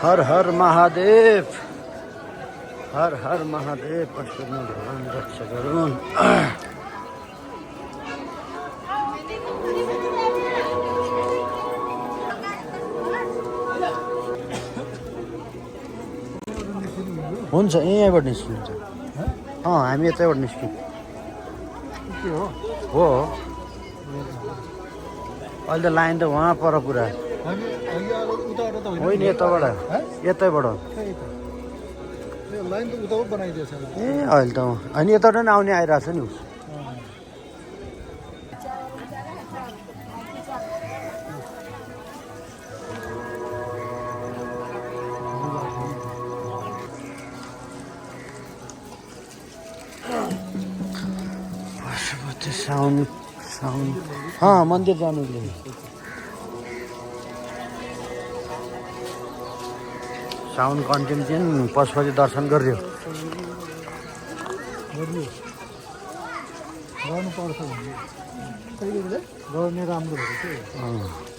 हर हर महादेव, हर हर महादेव। पशुपति भगवान रक्षा गरून्। हुन्छ यहीँबाट निस्किन्छ। हामी यतैबाट निस्क्यौँ। हो अहिले त लाइन त वहाँ पर पुरा होइन, यताबाट यतैबाट लाइन त उताबाट बनाइदिएछ ए अहिले त अनि यताबाट नि आउने आइरहेछ नि। पशुपति साउन साउन मन्दिर जानुले साउन कन्टिन्यू दिन पशुपति दर्शन गरियो। गर्नुपर्छ भने कहिले गर्ने राम्रो भएको थियो।